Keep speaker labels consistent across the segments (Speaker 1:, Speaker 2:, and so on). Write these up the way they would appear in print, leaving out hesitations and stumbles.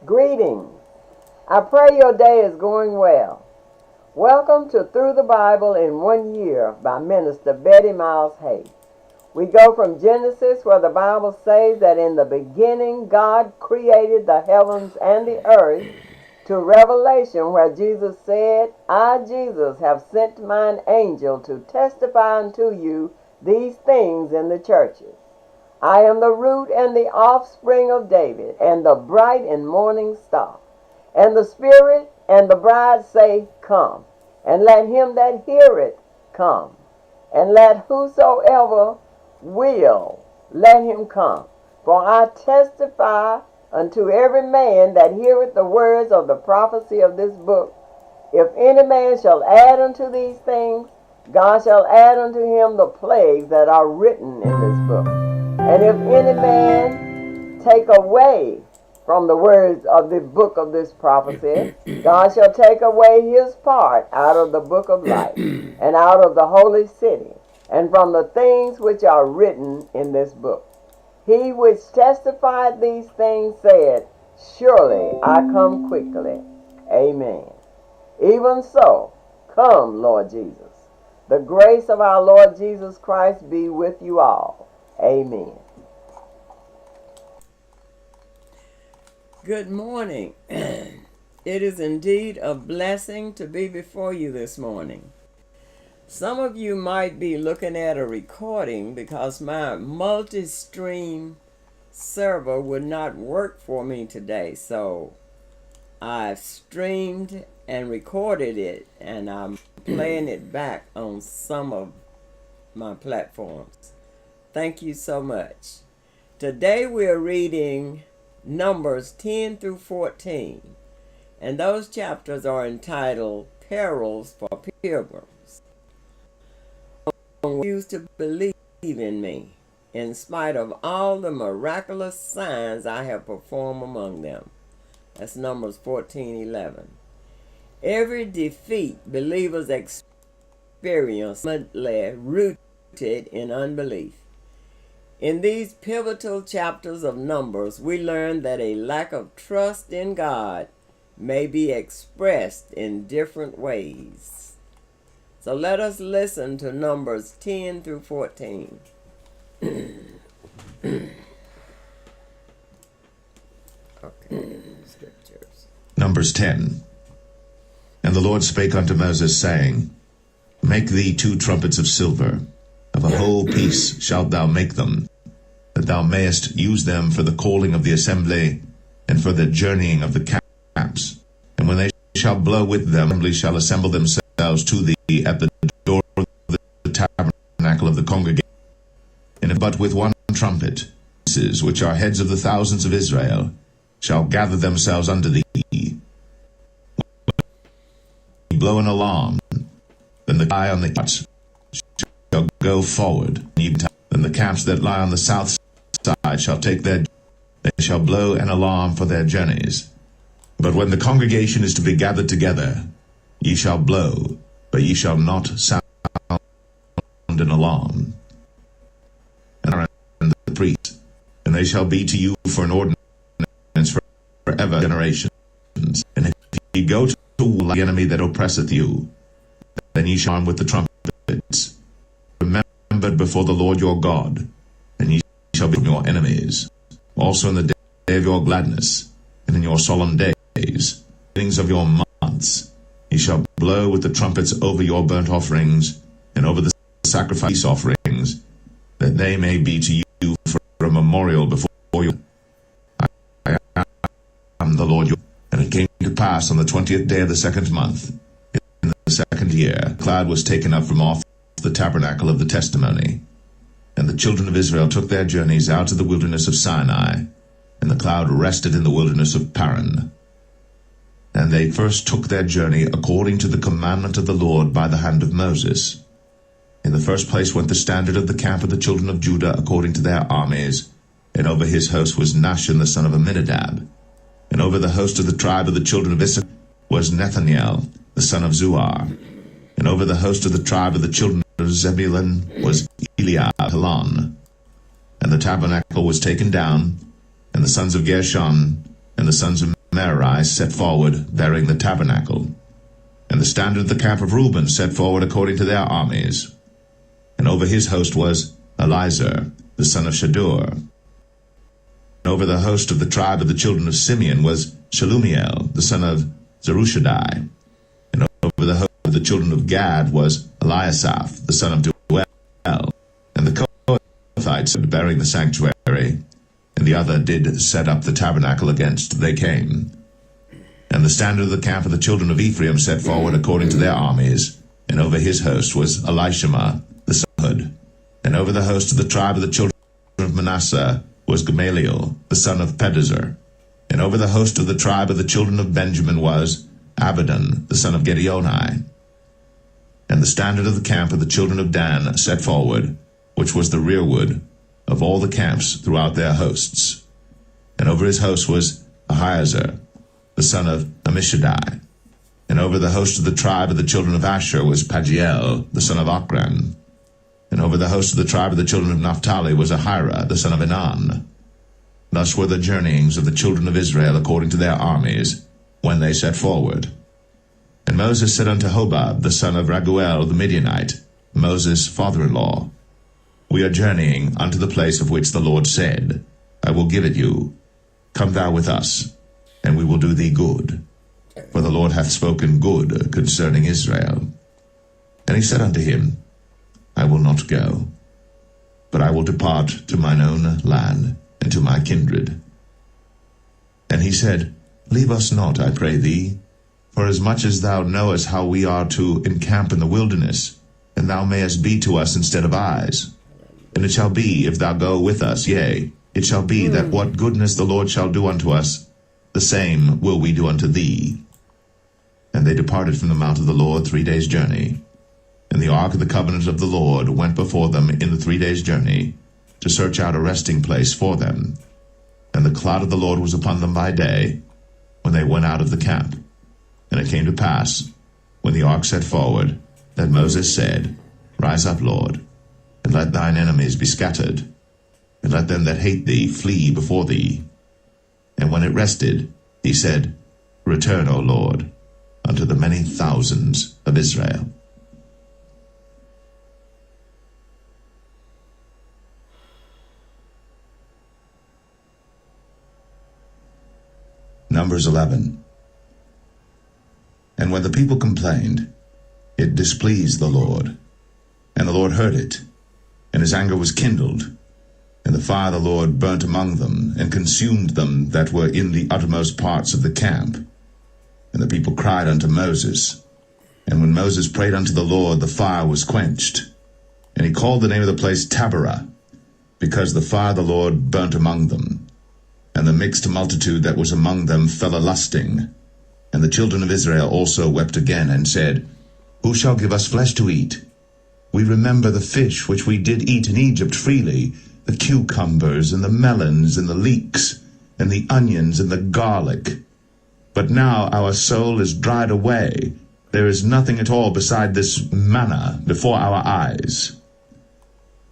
Speaker 1: Greetings. I pray your day is going well. Welcome to Through the Bible in 1 Year by Minister Betty Miles Hay. We go from Genesis, where the Bible says that in the beginning God created the heavens and the earth, to Revelation, where Jesus said, I, Jesus, have sent mine angel to testify unto you these things in the churches. I am the root and the offspring of David, and the bright and morning star. And the Spirit and the bride say, Come. And let him that heareth come. And let whosoever will, let him come. For I testify unto every man that heareth the words of the prophecy of this book. If any man shall add unto these things, God shall add unto him the plagues that are written in this book. And if any man take away from the words of the book of this prophecy, God shall take away his part out of the book of life, and out of the holy city, and from the things which are written in this book. He which testified these things said, Surely I come quickly. Amen. Even so, come, Lord Jesus. The grace of our Lord Jesus Christ be with you all. Amen. Good morning. It is indeed a blessing to be before you this morning. Some of you might be looking at a recording because my multi-stream server would not work for me today. So I've streamed and recorded it, and I'm playing it back on some of my platforms. Thank you so much. Today we're reading Numbers 10 through 14, and those chapters are entitled Perils for Pilgrims. Refuse to believe in me, in spite of all the miraculous signs I have performed among them. That's Numbers 14:11. Every defeat believers experience lay rooted in unbelief. In these pivotal chapters of Numbers, we learn that a lack of trust in God may be expressed in different ways. So let us listen to Numbers 10 through 14. Okay, scriptures.
Speaker 2: Numbers 10. And the Lord spake unto Moses, saying, Make thee 2 trumpets of silver. Of a whole piece shalt thou make them, that thou mayest use them for the calling of the assembly, and for the journeying of the camps. And when they shall blow with them, the assembly shall assemble themselves to thee at the door of the tabernacle of the congregation. And but with one trumpet, princes, which are heads of the thousands of Israel, shall gather themselves unto thee. When blow an alarm, then the guy on the arts shall go forward, then the camps that lie on the south side shall take they shall blow an alarm for their journeys. But when the congregation is to be gathered together, ye shall blow, but ye shall not sound an alarm. And the priests, and they shall be to you for an ordinance forever generations. And if ye go to war the enemy that oppresseth you, then ye shall arm with the trumpets, remembered before the Lord your God, and ye shall be from your enemies. Also in the day of your gladness, and in your solemn days, beginnings of your months, ye shall blow with the trumpets over your burnt offerings, and over the sacrifice offerings, that they may be to you for a memorial before you. I am the Lord your God. And it came to pass on the 20th day of the 2nd month, in the 2nd year, a cloud was taken up from off the tabernacle of the testimony. And the children of Israel took their journeys out of the wilderness of Sinai, and the cloud rested in the wilderness of Paran. And they first took their journey according to the commandment of the Lord by the hand of Moses. In the first place went the standard of the camp of the children of Judah according to their armies, and over his host was Nahshon the son of Amminadab. And over the host of the tribe of the children of Issachar was Nathaniel the son of Zuar. And over the host of the tribe of the children of Zebulun was Eliab Helon. And the tabernacle was taken down, and the sons of Gershon, and the sons of Merari set forward, bearing the tabernacle. And the standard of the camp of Reuben set forward according to their armies. And over his host was Elizur, the son of Shadur. And over the host of the tribe of the children of Simeon was Shelumiel, the son of Zerushadai. And over the host of the children of Gad was Eliasaph, the son of Deuel. And the Kohathites bearing the sanctuary, and the other did set up the tabernacle against they came. And the standard of the camp of the children of Ephraim set forward according to their armies, and over his host was Elishama, the son of Hud. And over the host of the tribe of the children of Manasseh was Gamaliel, the son of Pedazur. And over the host of the tribe of the children of Benjamin was Abidan, the son of Gideoni. And the standard of the camp of the children of Dan set forward, which was the rearward of all the camps throughout their hosts. And over his host was Ahiezer, the son of Ammishaddai. And over the host of the tribe of the children of Asher was Pagiel, the son of Ochran. And over the host of the tribe of the children of Naphtali was Ahira, the son of Enan. Thus were the journeyings of the children of Israel according to their armies, when they set forward. And Moses said unto Hobab, the son of Raguel the Midianite, Moses' father-in-law, We are journeying unto the place of which the Lord said, I will give it you. Come thou with us, and we will do thee good. For the Lord hath spoken good concerning Israel. And he said unto him, I will not go, but I will depart to mine own land, and to my kindred. And he said, Leave us not, I pray thee, for as much as thou knowest how we are to encamp in the wilderness, and thou mayest be to us instead of eyes. And it shall be, if thou go with us, yea, it shall be that what goodness the Lord shall do unto us, the same will we do unto thee. And they departed from the mount of the Lord 3 days' journey. And the ark of the covenant of the Lord went before them in the 3 days' journey, to search out a resting place for them. And the cloud of the Lord was upon them by day, when they went out of the camp. And it came to pass, when the ark set forward, that Moses said, Rise up, Lord, and let thine enemies be scattered, and let them that hate thee flee before thee. And when it rested, he said, Return, O Lord, unto the many thousands of Israel. Numbers 11. And when the people complained, it displeased the Lord. And the Lord heard it, and his anger was kindled. And the fire of the Lord burnt among them, and consumed them that were in the uttermost parts of the camp. And the people cried unto Moses. And when Moses prayed unto the Lord, the fire was quenched. And he called the name of the place Taberah, because the fire of the Lord burnt among them. And the mixed multitude that was among them fell a-lusting. And the children of Israel also wept again, and said, Who shall give us flesh to eat? We remember the fish which we did eat in Egypt freely, the cucumbers, and the melons, and the leeks, and the onions, and the garlic. But now our soul is dried away. There is nothing at all beside this manna before our eyes.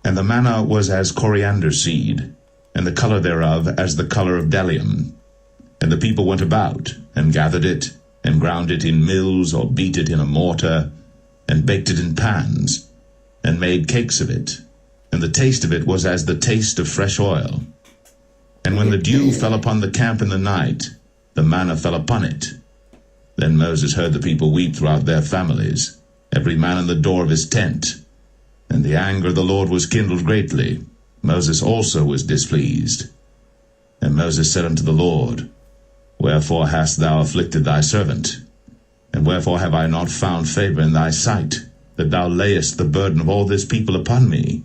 Speaker 2: And the manna was as coriander seed, and the color thereof as the color of bdellium. And the people went about, and gathered it, and ground it in mills, or beat it in a mortar, and baked it in pans, and made cakes of it. And the taste of it was as the taste of fresh oil. And when the dew fell upon the camp in the night, the manna fell upon it. Then Moses heard the people weep throughout their families, every man in the door of his tent. And the anger of the Lord was kindled greatly. Moses also was displeased. And Moses said unto the Lord, Wherefore hast thou afflicted thy servant? And wherefore have I not found favor in thy sight, that thou layest the burden of all this people upon me?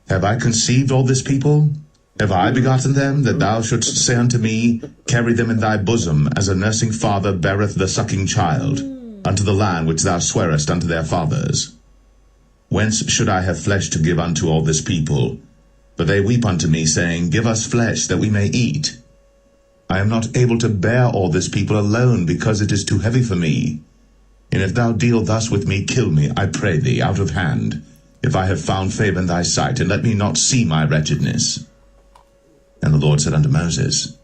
Speaker 2: Have I conceived all this people? Have I begotten them, that thou shouldst say unto me, Carry them in thy bosom, as a nursing father beareth the sucking child, unto the land which thou swarest unto their fathers? Whence should I have flesh to give unto all this people? But they weep unto me, saying, Give us flesh, that we may eat. I am not able to bear all this people alone, because it is too heavy for me. And if thou deal thus with me, kill me, I pray thee, out of hand, if I have found favor in thy sight, and let me not see my wretchedness. And the Lord said unto Moses,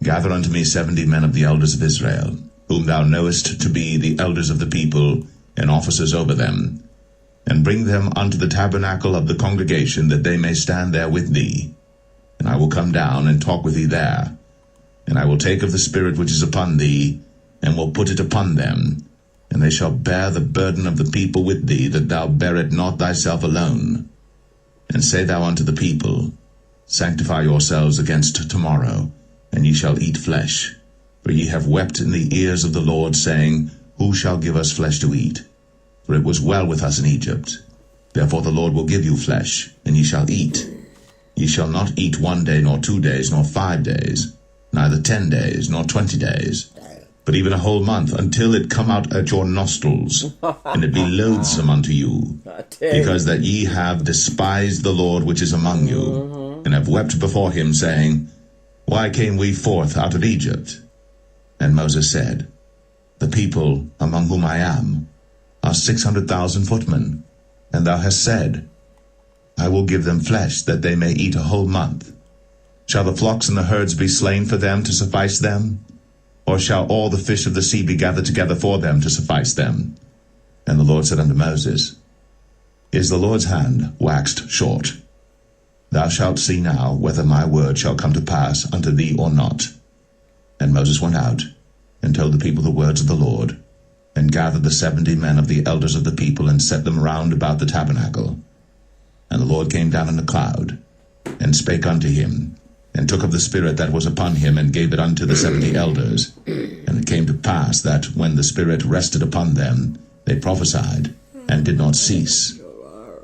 Speaker 2: Gather unto me 70 men of the elders of Israel, whom thou knowest to be the elders of the people, and officers over them, and bring them unto the tabernacle of the congregation, that they may stand there with thee. And I will come down and talk with thee there. And I will take of the Spirit which is upon thee, and will put it upon them, and they shall bear the burden of the people with thee, that thou bear it not thyself alone. And say thou unto the people, Sanctify yourselves against tomorrow, and ye shall eat flesh. For ye have wept in the ears of the Lord, saying, Who shall give us flesh to eat? For it was well with us in Egypt. Therefore the Lord will give you flesh, and ye shall eat. Ye shall not eat 1 day, nor 2 days, nor 5 days, neither 10 days, nor 20 days, but even a whole month, until it come out at your nostrils, and it be loathsome unto you, because that ye have despised the Lord which is among you, and have wept before him, saying, Why came we forth out of Egypt? And Moses said, The people among whom I am are 600,000 footmen, and thou hast said, I will give them flesh, that they may eat a whole month. Shall the flocks and the herds be slain for them to suffice them? Or shall all the fish of the sea be gathered together for them to suffice them? And the Lord said unto Moses, Is the Lord's hand waxed short? Thou shalt see now whether my word shall come to pass unto thee or not. And Moses went out, and told the people the words of the Lord, and gathered the 70 men of the elders of the people, and set them round about the tabernacle. And the Lord came down in a cloud, and spake unto him, and took of the Spirit that was upon him, and gave it unto the 70 elders. And it came to pass that, when the Spirit rested upon them, they prophesied, and did not cease.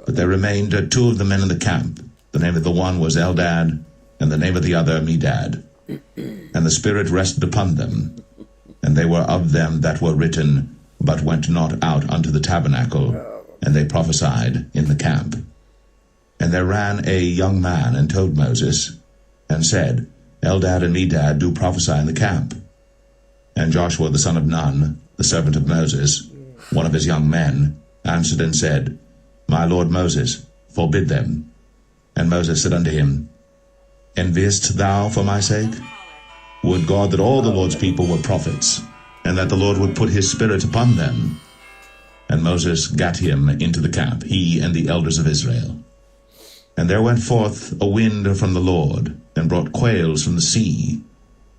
Speaker 2: But there remained 2 of the men in the camp. The name of the one was Eldad, and the name of the other Medad. And the Spirit rested upon them, and they were of them that were written, but went not out unto the tabernacle, and they prophesied in the camp. And there ran a young man, and told Moses, and said, Eldad and Medad do prophesy in the camp. And Joshua the son of Nun, the servant of Moses, one of his young men, answered and said, My lord Moses, forbid them. And Moses said unto him, Enviest thou for my sake? Would God that all the Lord's people were prophets, and that the Lord would put his Spirit upon them. And Moses gat him into the camp, he and the elders of Israel. And there went forth a wind from the Lord, and brought quails from the sea,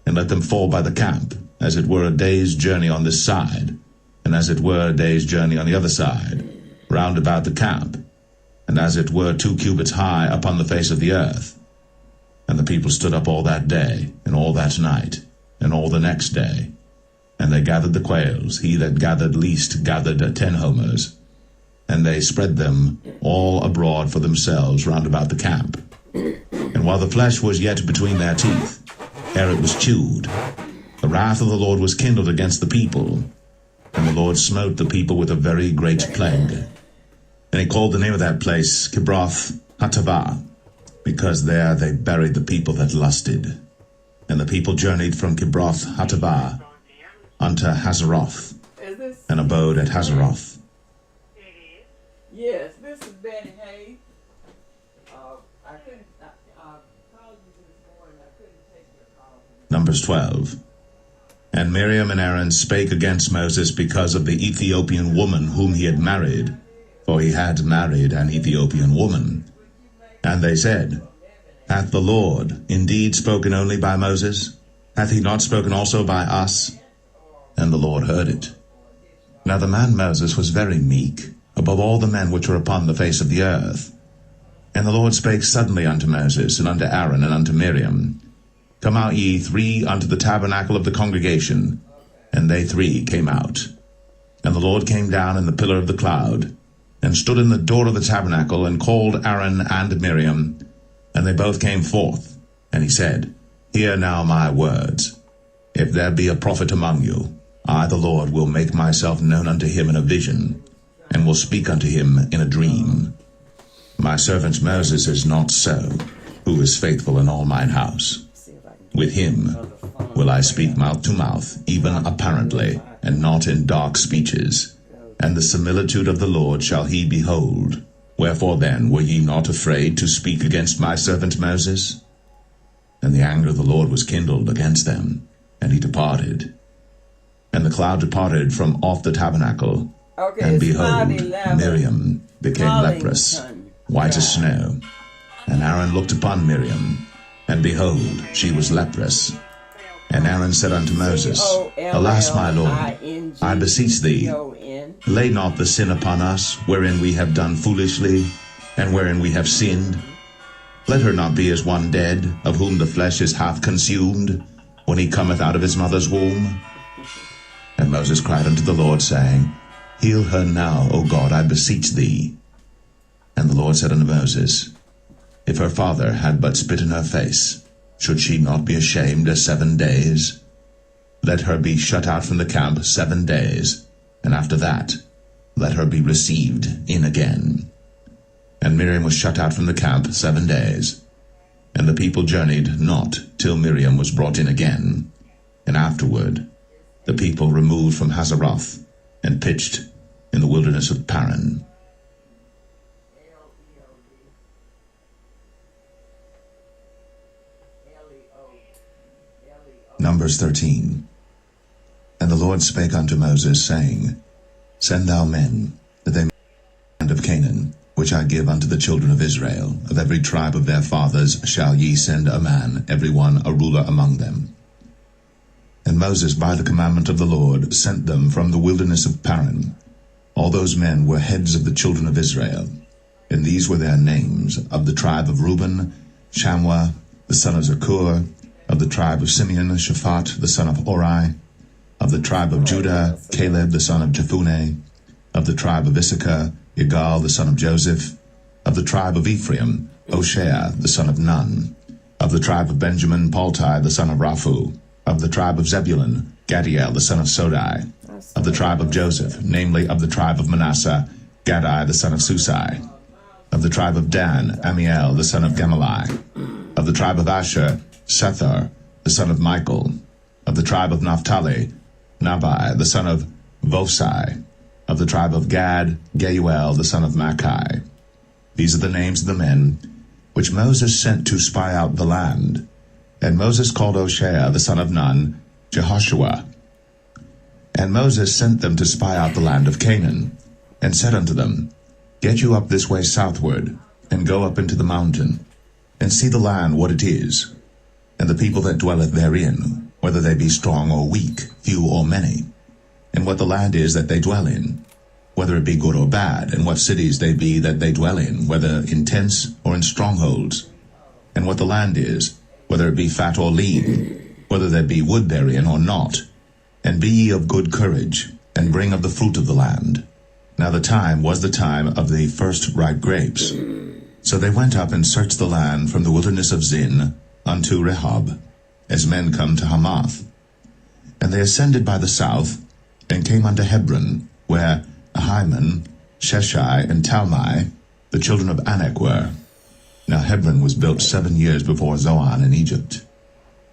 Speaker 2: and let them fall by the camp, as it were a day's journey on this side, and as it were a day's journey on the other side, round about the camp, and as it were 2 cubits high upon the face of the earth. And the people stood up all that day, and all that night, and all the next day. And they gathered the quails. He that gathered least gathered 10 homers. And they spread them all abroad for themselves round about the camp. And while the flesh was yet between their teeth, ere it was chewed, the wrath of the Lord was kindled against the people. And the Lord smote the people with a very great plague. And he called the name of that place Kibroth Hattaavah, because there they buried the people that lusted. And the people journeyed from Kibroth Hattaavah unto Hazeroth, and abode at Hazeroth.
Speaker 1: Yes, this is Betty Hayes. I couldn't call you this morning. I couldn't take your call.
Speaker 2: Numbers 12. And Miriam and Aaron spake against Moses because of the Ethiopian woman whom he had married, for he had married an Ethiopian woman. And they said, Hath the Lord indeed spoken only by Moses? Hath he not spoken also by us? And the Lord heard it. Now the man Moses was very meek, above all the men which were upon the face of the earth. And the Lord spake suddenly unto Moses, and unto Aaron, and unto Miriam, Come out ye 3 unto the tabernacle of the congregation. And they 3 came out. And the Lord came down in the pillar of the cloud, and stood in the door of the tabernacle, and called Aaron and Miriam. And they both came forth. And he said, Hear now my words. If there be a prophet among you, I the Lord will make myself known unto him in a vision, and will speak unto him in a dream. My servant Moses is not so, who is faithful in all mine house. With him will I speak mouth to mouth, even apparently, and not in dark speeches. And the similitude of the Lord shall he behold. Wherefore then were ye not afraid to speak against my servant Moses? And the anger of the Lord was kindled against them, and he departed. And the cloud departed from off the tabernacle, and behold, Miriam became leprous, white as snow. And Aaron looked upon Miriam, and behold, she was leprous. And Aaron said unto Moses, Alas, my Lord, I beseech thee, lay not the sin upon us, wherein we have done foolishly, and wherein we have sinned. Let her not be as one dead, of whom the flesh is half consumed, when he cometh out of his mother's womb. And Moses cried unto the Lord, saying, Heal her now, O God, I beseech thee. And the Lord said unto Moses, If her father had but spit in her face, should she not be ashamed 7 days? Let her be shut out from the camp 7 days, and after that let her be received in again. And Miriam was shut out from the camp 7 days. And the people journeyed not till Miriam was brought in again. And afterward the people removed from Hazeroth, and pitched in the wilderness of Paran. Numbers 13. And the Lord spake unto Moses, saying, Send thou men, that they may go to the land of Canaan, which I give unto the children of Israel. Of every tribe of their fathers shall ye send a man, every one a ruler among them. And Moses, by the commandment of the Lord, sent them from the wilderness of Paran. All those men were heads of the children of Israel. And these were their names: of the tribe of Reuben, Shammua, the son of Zakur; of the tribe of Simeon, Shaphat, the son of Hori; of the tribe of Judah, Caleb, the son of Jephunneh; of the tribe of Issachar, Igal, the son of Joseph; of the tribe of Ephraim, Hoshea, the son of Nun; of the tribe of Benjamin, Paltai, the son of Raphu; of the tribe of Zebulun, Gadiel, the son of Sodai; of the tribe of Joseph, namely of the tribe of Manasseh, Gadai, the son of Susai; of the tribe of Dan, Amiel, the son of Gemalli; of the tribe of Asher, Sethar, the son of Michael; of the tribe of Naphtali, Nabai, the son of Vosai; of the tribe of Gad, Geuel, the son of Machi. These are the names of the men which Moses sent to spy out the land. And Moses called Hoshea, the son of Nun, Jehoshua. And Moses sent them to spy out the land of Canaan, and said unto them, Get you up this way southward, and go up into the mountain, and see the land what it is, and the people that dwelleth therein, whether they be strong or weak, few or many, and what the land is that they dwell in, whether it be good or bad, and what cities they be that they dwell in, whether in tents or in strongholds, and what the land is, whether it be fat or lean, whether there be wood therein or not. And be ye of good courage, and bring of the fruit of the land. Now the time was the time of the first ripe grapes. So they went up and searched the land from the wilderness of Zin unto Rehob, as men come to Hamath. And they ascended by the south, and came unto Hebron, where Ahiman, Sheshai, and Talmai, the children of Anak, were. Now Hebron was built 7 years before Zoan in Egypt.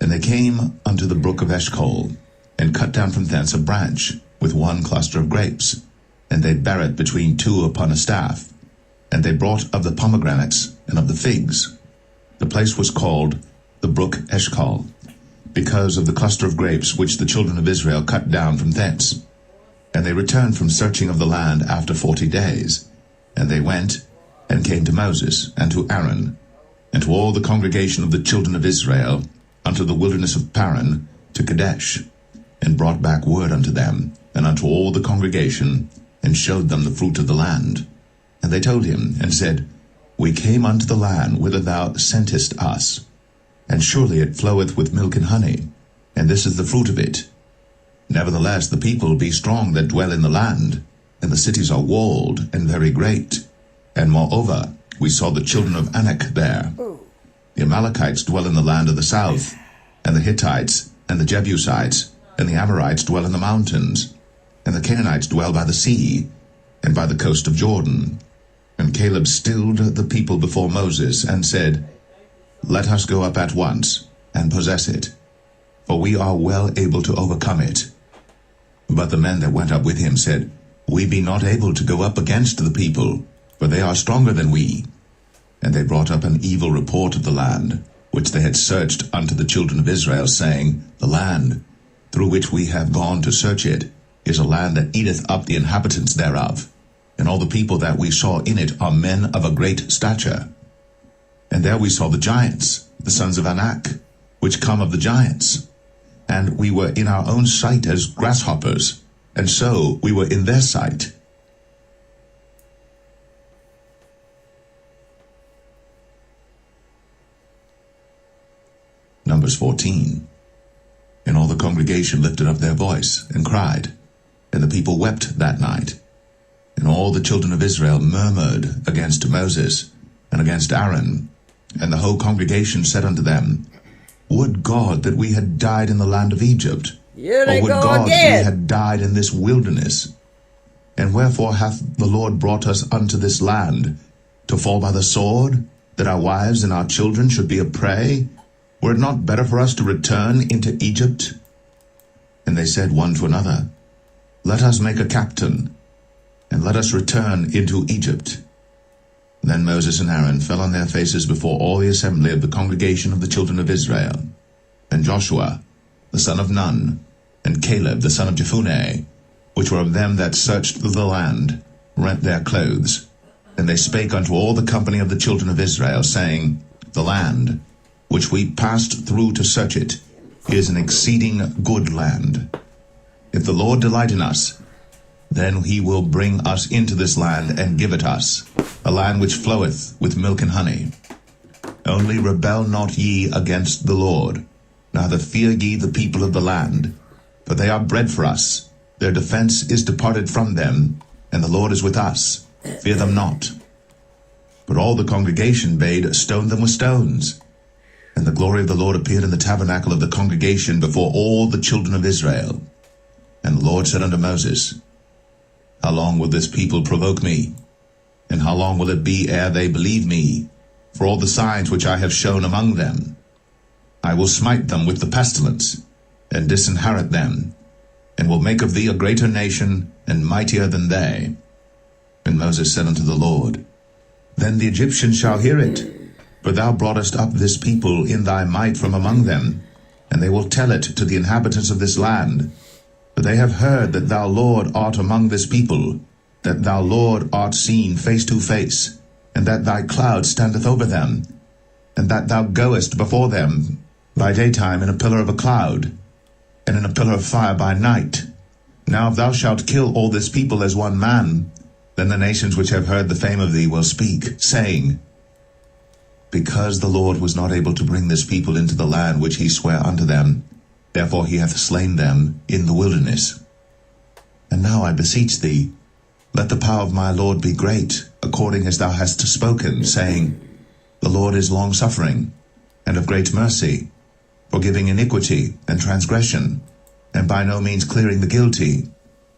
Speaker 2: And they came unto the brook of Eshcol, and cut down from thence a branch, with one cluster of grapes, and they bare it between two upon a staff. And they brought of the pomegranates and of the figs. The place was called the brook Eshcol, because of the cluster of grapes which the children of Israel cut down from thence. And they returned from searching of the land after 40 days. And they went and came to Moses, and to Aaron, and to all the congregation of the children of Israel, unto the wilderness of Paran, to Kadesh, and brought back word unto them, and unto all the congregation, and showed them the fruit of the land. And they told him, and said, We came unto the land whither thou sentest us, and surely it floweth with milk and honey, and this is the fruit of it. Nevertheless the people be strong that dwell in the land, and the cities are walled and very great. And moreover, we saw the children of Anak there. The Amalekites dwell in the land of the south, and the Hittites, and the Jebusites, and the Amorites dwell in the mountains, and the Canaanites dwell by the sea, and by the coast of Jordan. And Caleb stilled the people before Moses, and said, Let us go up at once, and possess it, for we are well able to overcome it. But the men that went up with him said, We be not able to go up against the people, for they are stronger than we. And they brought up an evil report of the land, which they had searched unto the children of Israel, saying, The land through which we have gone to search it is a land that eateth up the inhabitants thereof, and all the people that we saw in it are men of a great stature. And there we saw the giants, the sons of Anak, which come of the giants. And we were in our own sight as grasshoppers, and so we were in their sight. Numbers 14. And all the congregation lifted up their voice, and cried, and the people wept that night. And all the children of Israel murmured against Moses, and against Aaron. And the whole congregation said unto them, Would God that we had died in the land of Egypt, or would God that we had died in this wilderness? And wherefore hath the Lord brought us unto this land, to fall by the sword, that our wives and our children should be a prey? Were it not better for us to return into Egypt? And they said one to another, Let us make a captain, and let us return into Egypt. Then Moses and Aaron fell on their faces before all the assembly of the congregation of the children of Israel. And Joshua, the son of Nun, and Caleb, the son of Jephunneh, which were of them that searched the land, rent their clothes. And they spake unto all the company of the children of Israel, saying, The land, which we passed through to search it, is an exceeding good land. If the Lord delight in us, then he will bring us into this land, and give it us, a land which floweth with milk and honey. Only rebel not ye against the Lord, neither fear ye the people of the land, for they are bread for us. Their defense is departed from them, and the Lord is with us. Fear them not. But all the congregation bade stone them with stones. And the glory of the Lord appeared in the tabernacle of the congregation before all the children of Israel. And the Lord said unto Moses, How long will this people provoke me? And how long will it be ere they believe me, for all the signs which I have shown among them? I will smite them with the pestilence, and disinherit them, and will make of thee a greater nation, and mightier than they. And Moses said unto the Lord, Then the Egyptians shall hear it, for thou broughtest up this people in thy might from among them, and they will tell it to the inhabitants of this land. For they have heard that thou, Lord, art among this people, that thou, Lord, art seen face to face, and that thy cloud standeth over them, and that thou goest before them by daytime in a pillar of a cloud, and in a pillar of fire by night. Now if thou shalt kill all this people as one man, then the nations which have heard the fame of thee will speak, saying, Because the Lord was not able to bring this people into the land which he sware unto them, therefore he hath slain them in the wilderness. And now I beseech thee, let the power of my Lord be great, according as thou hast spoken, saying, The Lord is long-suffering, and of great mercy, forgiving iniquity and transgression, and by no means clearing the guilty,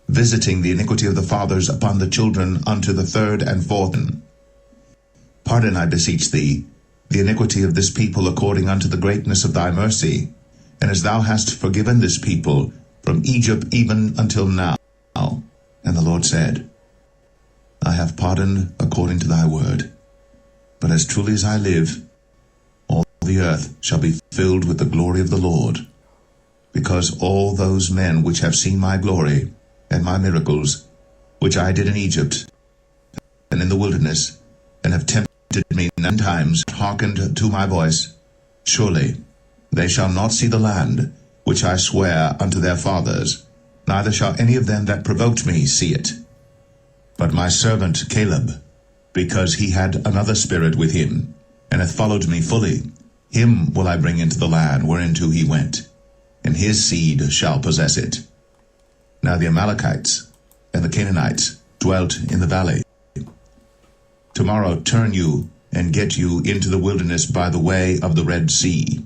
Speaker 2: visiting the iniquity of the fathers upon the children unto the third and fourth. Pardon, I beseech thee, the iniquity of this people according unto the greatness of thy mercy, and as thou hast forgiven this people from Egypt even until now. And the Lord said, I have pardoned according to thy word. But as truly as I live, all the earth shall be filled with the glory of the Lord, because all those men which have seen my glory and my miracles, which I did in Egypt and in the wilderness, and have tempted me 9 times, hearkened to my voice, surely they shall not see the land which I swear unto their fathers, neither shall any of them that provoked me see it. But my servant Caleb, because he had another spirit with him, and hath followed me fully, him will I bring into the land whereinto he went, and his seed shall possess it. Now the Amalekites and the Canaanites dwelt in the valley. Tomorrow turn you, and get you into the wilderness by the way of the Red Sea.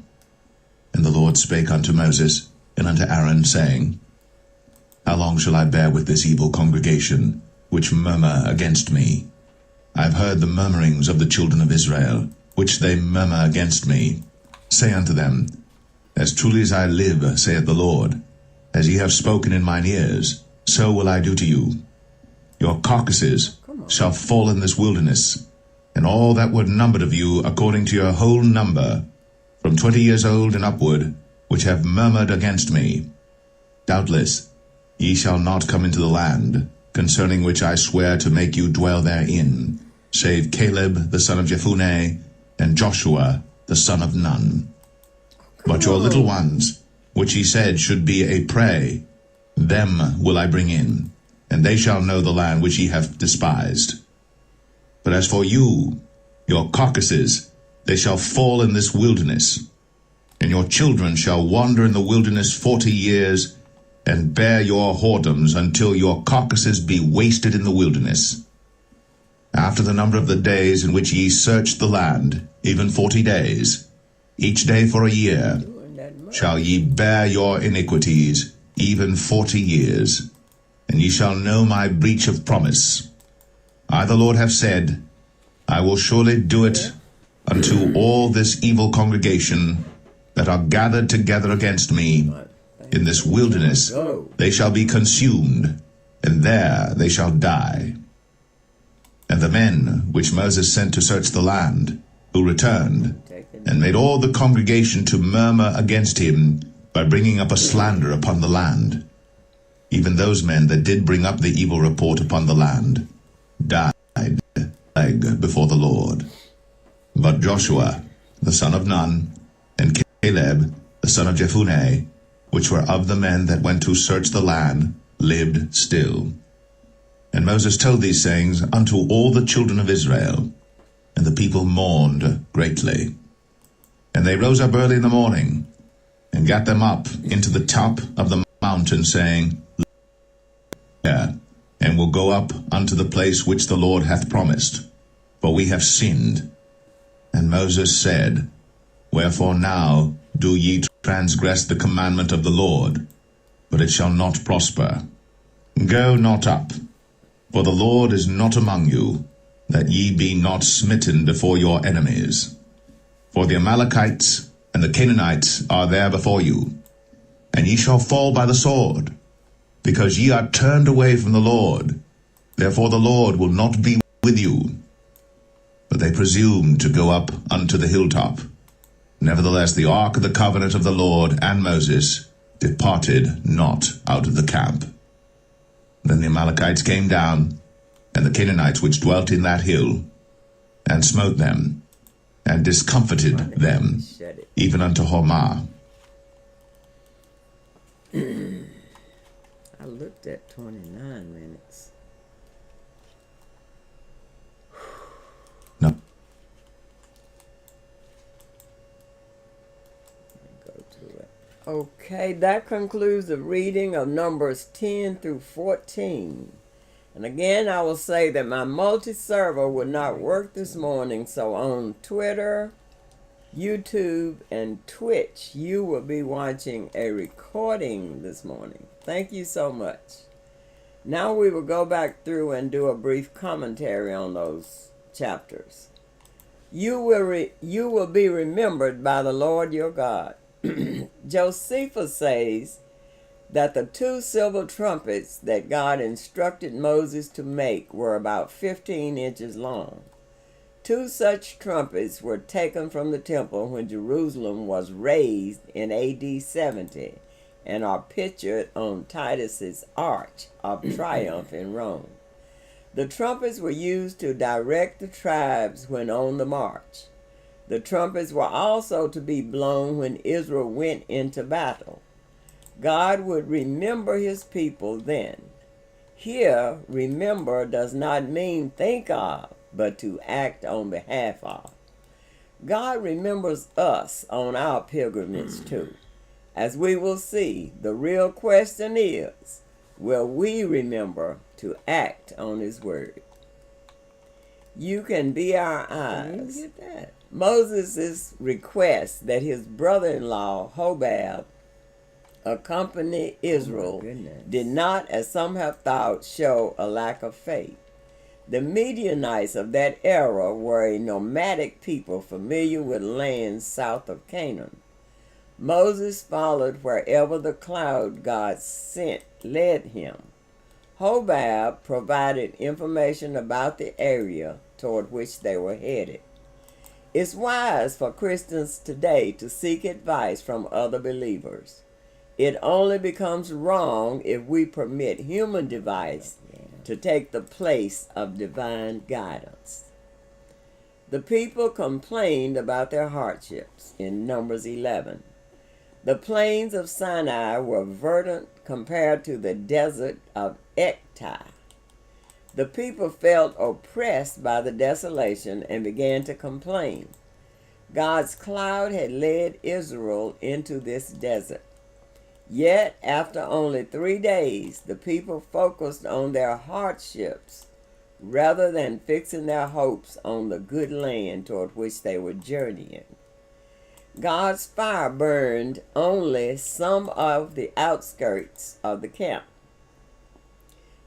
Speaker 2: And the Lord spake unto Moses and unto Aaron, saying, How long shall I bear with this evil congregation, which murmur against me? I have heard the murmurings of the children of Israel, which they murmur against me. Say unto them, As truly as I live, saith the Lord, as ye have spoken in mine ears, so will I do to you. Your carcasses shall fall in this wilderness, and all that were numbered of you according to your whole number, from 20 years old and upward, which have murmured against me. Doubtless ye shall not come into the land, concerning which I swear to make you dwell therein, save Caleb the son of Jephunneh, and Joshua the son of Nun. But your little ones, which he said should be a prey, them will I bring in, and they shall know the land which ye have despised. But as for you, your carcasses, they shall fall in this wilderness, and your children shall wander in the wilderness 40 years, and bear your whoredoms until your carcasses be wasted in the wilderness. After the number of the days in which ye searched the land, even 40 days, each day for a year, shall ye bear your iniquities, even 40 years, and ye shall know my breach of promise. I the Lord have said, I will surely do it unto all this evil congregation that are gathered together against me. In this wilderness they shall be consumed, and there they shall die. And the men which Moses sent to search the land, who returned, and made all the congregation to murmur against him by bringing up a slander upon the land, even those men that did bring up the evil report upon the land, died before the Lord. But Joshua the son of Nun, and Caleb the son of Jephunneh, which were of the men that went to search the land, lived still. And Moses told these sayings unto all the children of Israel, and the people mourned greatly. And they rose up early in the morning, and gat them up into the top of the mountain, saying, and will go up unto the place which the Lord hath promised, for we have sinned. And Moses said, Wherefore now do ye transgress the commandment of the Lord? But it shall not prosper. Go not up, for the Lord is not among you, that ye be not smitten before your enemies. For the Amalekites and the Canaanites are there before you, and ye shall fall by the sword, because ye are turned away from the Lord. Therefore the Lord will not be with you. But they presumed to go up unto the hilltop. Nevertheless the ark of the covenant of the Lord and Moses departed not out of the camp. Then the Amalekites came down, and the Canaanites which dwelt in that hill, and smote them, and discomfited them, even unto Hormah.
Speaker 1: I looked at 29 minutes.
Speaker 2: No.
Speaker 1: Go to it. Okay, that concludes the reading of Numbers 10 through 14. And again, I will say that my multi-server would not work this morning, so on Twitter, YouTube, and Twitch, you will be watching a recording this morning. Thank you so much. Now we will go back through and do a brief commentary on those chapters. You will be remembered by the Lord your God. Josephus says that the 2 silver trumpets that God instructed Moses to make were about 15 inches long. 2 such trumpets were taken from the temple when Jerusalem was razed in AD 70 and are pictured on Titus's Arch of Triumph in Rome. The trumpets were used to direct the tribes when on the march. The trumpets were also to be blown when Israel went into battle. God would remember his people then. Here, remember does not mean think of, but to act on behalf of. God remembers us on our pilgrimage too. As we will see, the real question is, will we remember to act on his word? You can be our eyes. Get that. Moses' request that his brother-in-law, Hobab, accompany Israel did not, as some have thought, show a lack of faith. The Midianites of that era were a nomadic people familiar with lands south of Canaan. Moses followed wherever the cloud God sent led him. Hobab provided information about the area toward which they were headed. It's wise for Christians today to seek advice from other believers. It only becomes wrong if we permit human advice to take the place of divine guidance. The people complained about their hardships in Numbers 11. The plains of Sinai were verdant compared to the desert of Ektai. The people felt oppressed by the desolation and began to complain. God's cloud had led Israel into this desert. Yet, after only 3 days, the people focused on their hardships rather than fixing their hopes on the good land toward which they were journeying. God's fire burned only some of the outskirts of the camp.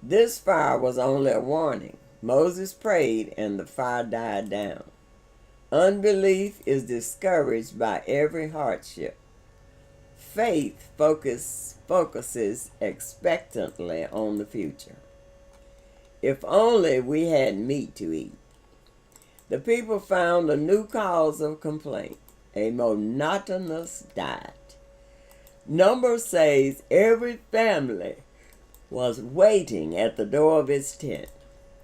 Speaker 1: This fire was only a warning. Moses prayed and the fire died down. Unbelief is discouraged by every hardship. Faith focuses expectantly on the future. If only we had meat to eat. The people found a new cause of complaint, a monotonous diet. Numbers says every family was waiting at the door of its tent.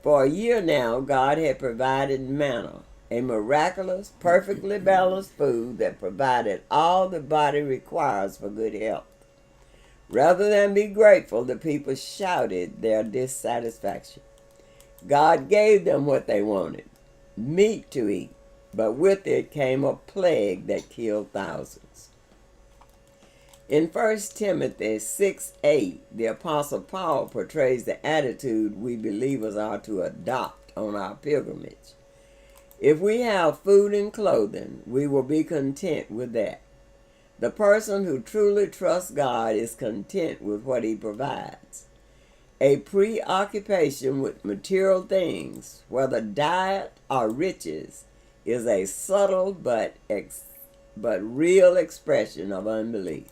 Speaker 1: For a year now, God had provided manna, a miraculous, perfectly balanced food that provided all the body requires for good health. Rather than be grateful, the people shouted their dissatisfaction. God gave them what they wanted, meat to eat, but with it came a plague that killed thousands. In 1 Timothy 6:8, the Apostle Paul portrays the attitude we believers are to adopt on our pilgrimage. If we have food and clothing, we will be content with that. The person who truly trusts God is content with what he provides. A preoccupation with material things, whether diet or riches, is a subtle but real expression of unbelief.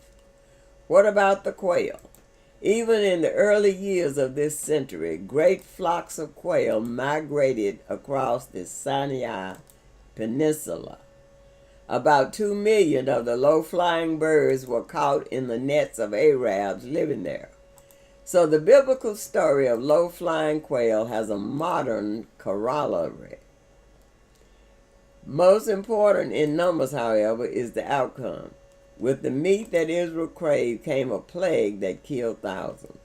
Speaker 1: What about the quail? Even in the early years of this century, great flocks of quail migrated across the Sinai Peninsula. About 2 million of the low-flying birds were caught in the nets of Arabs living there. So the biblical story of low-flying quail has a modern corollary. Most important in Numbers, however, is the outcome. With the meat that Israel craved came a plague that killed thousands.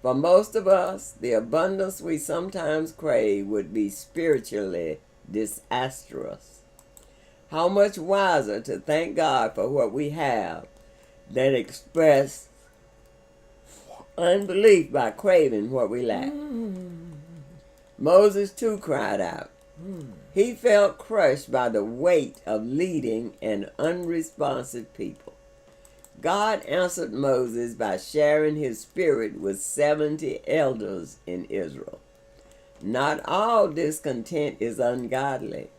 Speaker 1: For most of us, the abundance we sometimes crave would be spiritually disastrous. How much wiser to thank God for what we have than express unbelief by craving what we lack. Moses too cried out. He felt crushed by the weight of leading an unresponsive people. God answered Moses by sharing his spirit with 70 elders in Israel. Not all discontent is ungodly.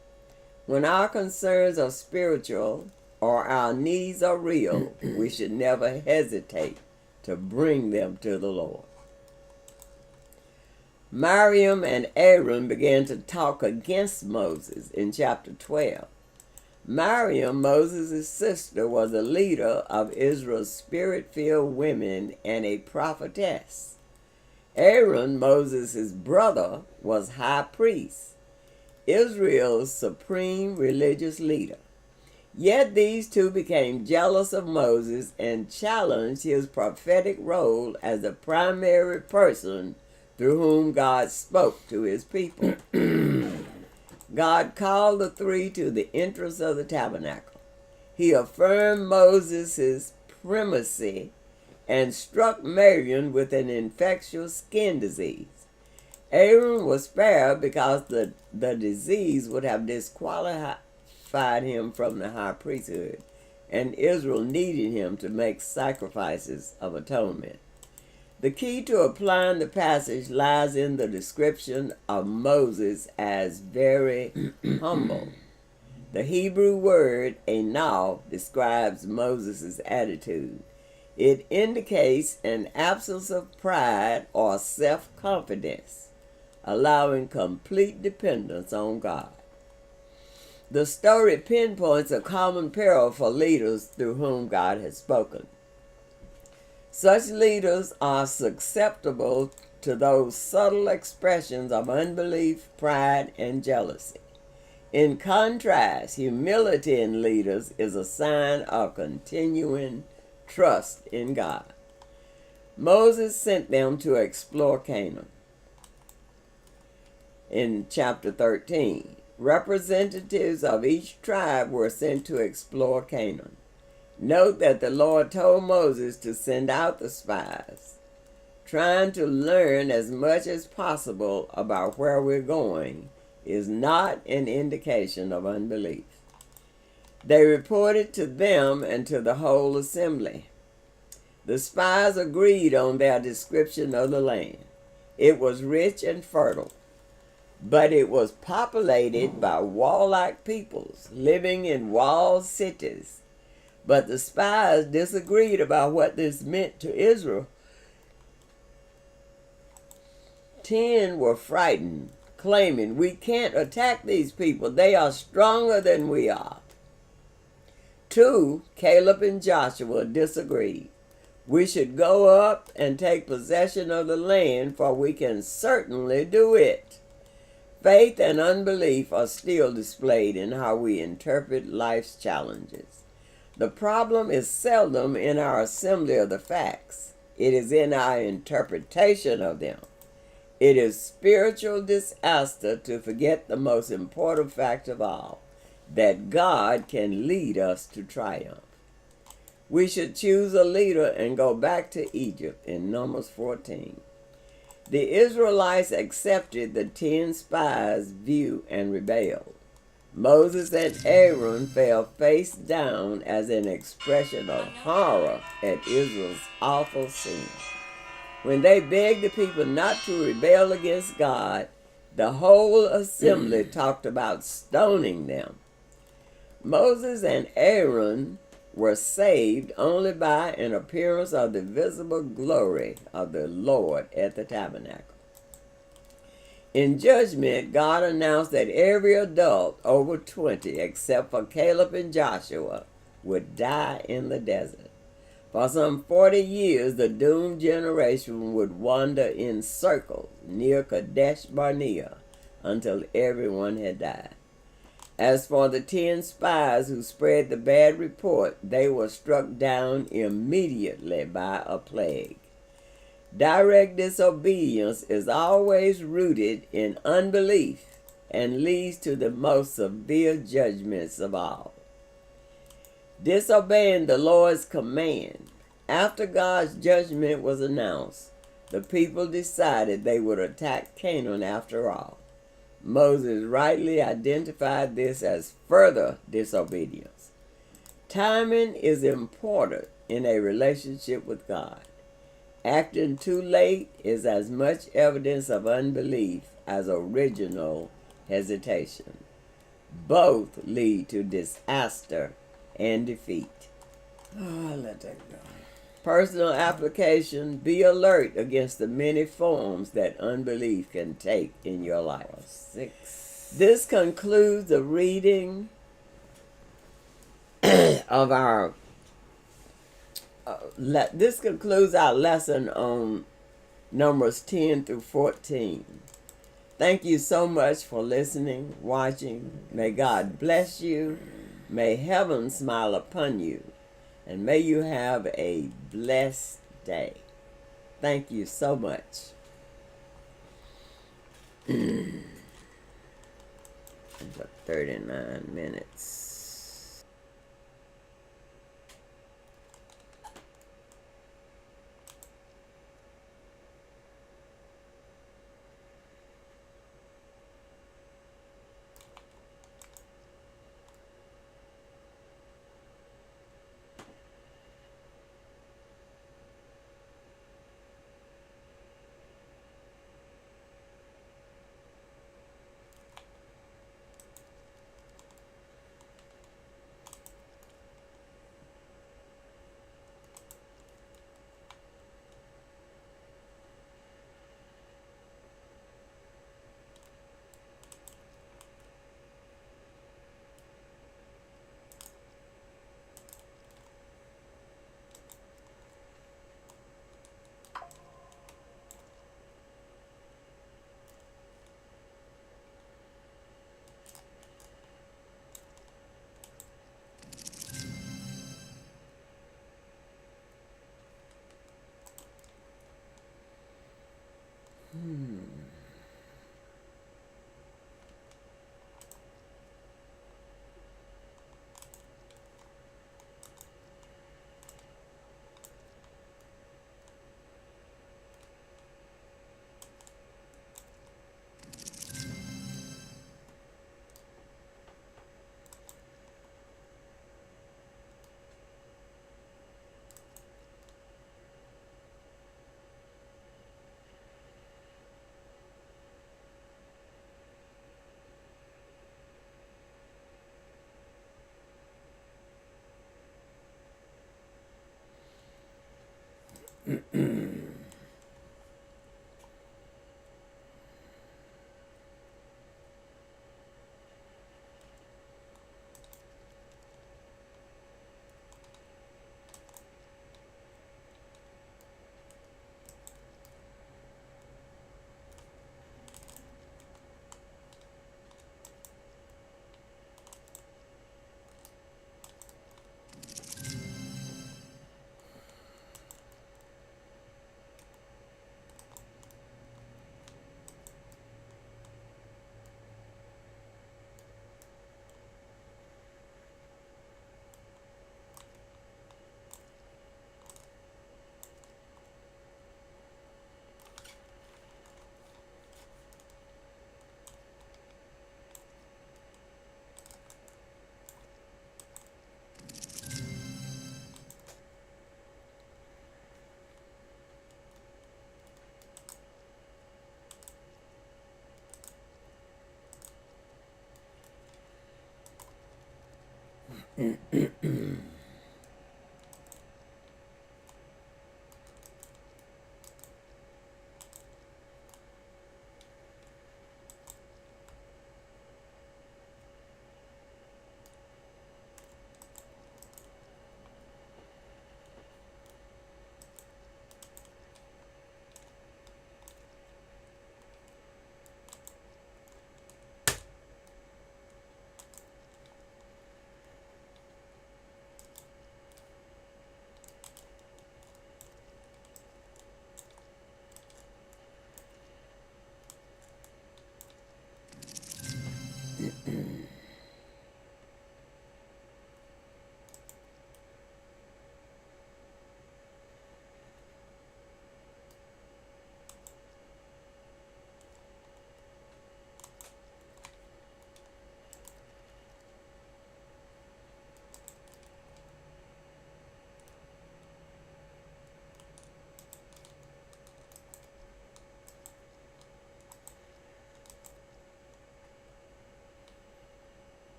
Speaker 1: When our concerns are spiritual or our needs are real, we should never hesitate to bring them to the Lord. Miriam and Aaron began to talk against Moses in chapter 12. Miriam, Moses' sister, was a leader of Israel's spirit-filled women and a prophetess. Aaron, Moses' brother, was high priest, Israel's supreme religious leader. Yet these two became jealous of Moses and challenged his prophetic role as the primary person through whom God spoke to his people. God called the three to the entrance of the tabernacle. He affirmed Moses' primacy and struck Miriam with an infectious skin disease. Aaron was spared because the disease would have disqualified him from the high priesthood, and Israel needed him to make sacrifices of atonement. The key to applying the passage lies in the description of Moses as very humble. The Hebrew word enau describes Moses' attitude. It indicates an absence of pride or self-confidence, allowing complete dependence on God. The story pinpoints a common peril for leaders through whom God has spoken. Such leaders are susceptible to those subtle expressions of unbelief, pride, and jealousy. In contrast, humility in leaders is a sign of continuing trust in God. Moses sent them to explore Canaan. In chapter 13, representatives of each tribe were sent to explore Canaan. Note that the Lord told Moses to send out the spies, trying to learn as much as possible about where we're going is not an indication of unbelief. They reported to them and to the whole assembly. The spies agreed on their description of the land. It was rich and fertile, but it was populated by warlike peoples living in walled cities. But the spies disagreed about what this meant to Israel. 10 were frightened, claiming, "We can't attack these people. They are stronger than we are." 2, Caleb and Joshua, disagreed. "We should go up and take possession of the land, for we can certainly do it." Faith and unbelief are still displayed in how we interpret life's challenges. The problem is seldom in our assembly of the facts. It is in our interpretation of them. It is spiritual disaster to forget the most important fact of all, that God can lead us to triumph. We should choose a leader and go back to Egypt in Numbers 14. The Israelites accepted the 10 spies' view and rebelled. Moses and Aaron fell face down as an expression of horror at Israel's awful sin. When they begged the people not to rebel against God, the whole assembly talked about stoning them. Moses and Aaron were saved only by an appearance of the visible glory of the Lord at the tabernacle. In judgment, God announced that every adult over 20, except for Caleb and Joshua, would die in the desert. For some 40 years, the doomed generation would wander in circles near Kadesh Barnea until everyone had died. As for the 10 spies who spread the bad report, they were struck down immediately by a plague. Direct disobedience is always rooted in unbelief and leads to the most severe judgments of all. Disobeying the Lord's command. After God's judgment was announced, the people decided they would attack Canaan after all. Moses rightly identified this as further disobedience. Timing is important in a relationship with God. Acting too late is as much evidence of unbelief as original hesitation. Both lead to disaster and defeat. Let that go. Personal application: be alert against the many forms that unbelief can take in your life. 6. This concludes the reading of our this concludes our lesson on Numbers 10 through 14. Thank you so much for listening, watching. May God bless you. May heaven smile upon you. And may you have a blessed day. Thank you so much. For 39 minutes.